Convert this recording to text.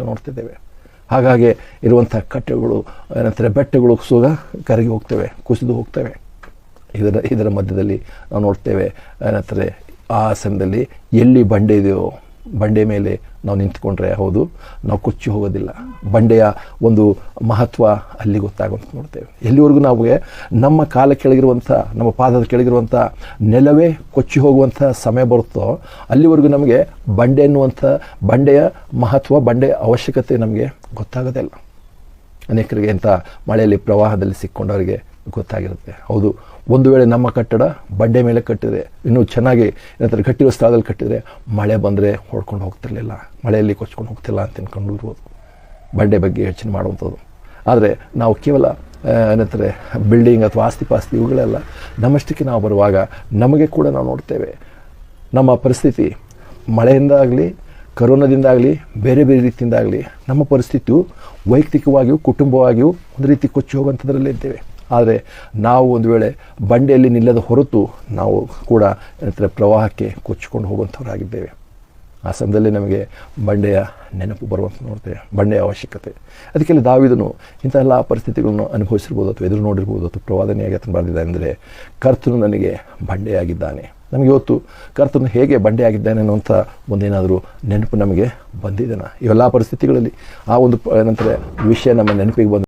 ಅಂತೇಳಿ ನೋಡ್ತಿದ್ದೇವೆ. ಹಾಗಾಗಿ ಇರುವಂಥ ಕಟ್ಟೆಗಳು ಏನಂತಾರೆ ಬೆಟ್ಟಗಳು ಕರಗಿ ಹೋಗ್ತವೆ, ಕುಸಿದು ಹೋಗ್ತವೆ. ಇದರ ಮಧ್ಯದಲ್ಲಿ ನಾವು ನೋಡ್ತೇವೆ ಏನಂತಾರೆ ಆ ಸಮಯದಲ್ಲಿ ಎಲ್ಲಿ ಬಂಡೆ ಇದೆಯೋ ಬಂಡೆ ಮೇಲೆ ನಾವು ನಿಂತ್ಕೊಂಡ್ರೆ ಹೌದು ನಾವು ಕೊಚ್ಚಿ ಹೋಗೋದಿಲ್ಲ. ಬಂಡೆಯ ಒಂದು ಮಹತ್ವ ಅಲ್ಲಿ ಗೊತ್ತಾಗುವಂತ ನೋಡ್ತೇವೆ. ಎಲ್ಲಿವರೆಗೂ ನಮಗೆ ನಮ್ಮ ಕಾಲ ಕೆಳಗಿರುವಂಥ ನಮ್ಮ ಪಾದದ ಕೆಳಗಿರುವಂಥ ನೆಲವೇ ಕೊಚ್ಚಿ ಹೋಗುವಂಥ ಸಮಯ ಬರುತ್ತೋ ಅಲ್ಲಿವರೆಗೂ ನಮಗೆ ಬಂಡೆಯ ಮಹತ್ವ, ಬಂಡೆಯ ಅವಶ್ಯಕತೆ ನಮಗೆ ಗೊತ್ತಾಗೋದೇ ಇಲ್ಲ. ಅನೇಕರಿಗೆ ಇಂಥ ಮಳೆಯಲ್ಲಿ ಪ್ರವಾಹದಲ್ಲಿ ಸಿಕ್ಕೊಂಡವರಿಗೆ ಗೊತ್ತಾಗಿರುತ್ತೆ. ಹೌದು, ಒಂದು ವೇಳೆ ನಮ್ಮ ಕಟ್ಟಡ ಬಂಡೆ ಮೇಲೆ ಕಟ್ಟಿದೆ, ಇನ್ನೂ ಚೆನ್ನಾಗಿ ಏನಂತಾರೆ ಗಟ್ಟಿರೋ ಸ್ಥಳದಲ್ಲಿ ಕಟ್ಟಿದರೆ ಮಳೆ ಬಂದರೆ ಹೊಡ್ಕೊಂಡು ಹೋಗ್ತಿರ್ಲಿಲ್ಲ, ಮಳೆಯಲ್ಲಿ ಕೊಚ್ಕೊಂಡು ಹೋಗ್ತಿಲ್ಲ ಅಂತ ಅನ್ಕೊಂಡಿರ್ಬೋದು. ಬಂಡೆ ಬಗ್ಗೆ ಯೋಚನೆ ಮಾಡುವಂಥದ್ದು. ಆದರೆ ನಾವು ಕೇವಲ ಏನಂತಾರೆ ಬಿಲ್ಡಿಂಗ್ ಅಥವಾ ಆಸ್ತಿ ಇವುಗಳೆಲ್ಲ ನಮ್ಮಷ್ಟಕ್ಕೆ ನಾವು ಬರುವಾಗ ನಮಗೆ ಕೂಡ ನಾವು ನೋಡ್ತೇವೆ ನಮ್ಮ ಪರಿಸ್ಥಿತಿ ಮಳೆಯಿಂದಾಗಲಿ ಕರೋನಾದಿಂದಾಗಲಿ ಬೇರೆ ಬೇರೆ ರೀತಿಯಿಂದಾಗಲಿ ನಮ್ಮ ಪರಿಸ್ಥಿತಿಯು ವೈಯಕ್ತಿಕವಾಗಿಯೂ ಕುಟುಂಬವಾಗಿಯೂ ಒಂದು ರೀತಿ ಕೊಚ್ಚಿ ಹೋಗುವಂಥದ್ರಲ್ಲೇ ಇದ್ದೇವೆ. ಆದರೆ ನಾವು ಒಂದು ವೇಳೆ ಬಂಡೆಯಲ್ಲಿ ನಿಲ್ಲದ ಹೊರತು ನಾವು ಕೂಡ ಏನಂತಾರೆ ಪ್ರವಾಹಕ್ಕೆ ಕೊಚ್ಚಿಕೊಂಡು ಹೋಗುವಂಥವರಾಗಿದ್ದೇವೆ. ಆ ಸಮಯದಲ್ಲಿ ನಮಗೆ ಬಂಡೆಯ ನೆನಪು ಬರುವಂಥ ನೋಡ್ತೇವೆ, ಬಂಡೆಯ ಅವಶ್ಯಕತೆ. ಅದಕ್ಕೆಲ್ಲ ದಾವೀದನು ಇಂಥೆಲ್ಲ ಪರಿಸ್ಥಿತಿಗಳನ್ನು ಅನುಭವಿಸಿರ್ಬೋದು ಅಥವಾ ಎದುರು ನೋಡಿರ್ಬೋದು ಅಥವಾ ಪ್ರವಾದನೆಯಾಗಿ ಆತನು ಬರೆದಿದ್ದಾನೆ. ಅಂದರೆ ಕರ್ತನು ನನಗೆ ಬಂಡೆಯಾಗಿದ್ದಾನೆ. ನಮಗೆ ಇವತ್ತು ಕರ್ತನು ಹೇಗೆ ಬಂಡೆಯಾಗಿದ್ದಾನೆ ಅನ್ನುವಂಥ ಒಂದೇನಾದರೂ ನೆನಪು ನಮಗೆ ಬಂದಿದ್ದಾನೆ. ಇವೆಲ್ಲ ಪರಿಸ್ಥಿತಿಗಳಲ್ಲಿ ಆ ಒಂದು ಏನಂತಾರೆ ವಿಷಯ ನಮ್ಮ ನೆನಪಿಗೆ ಬಂದ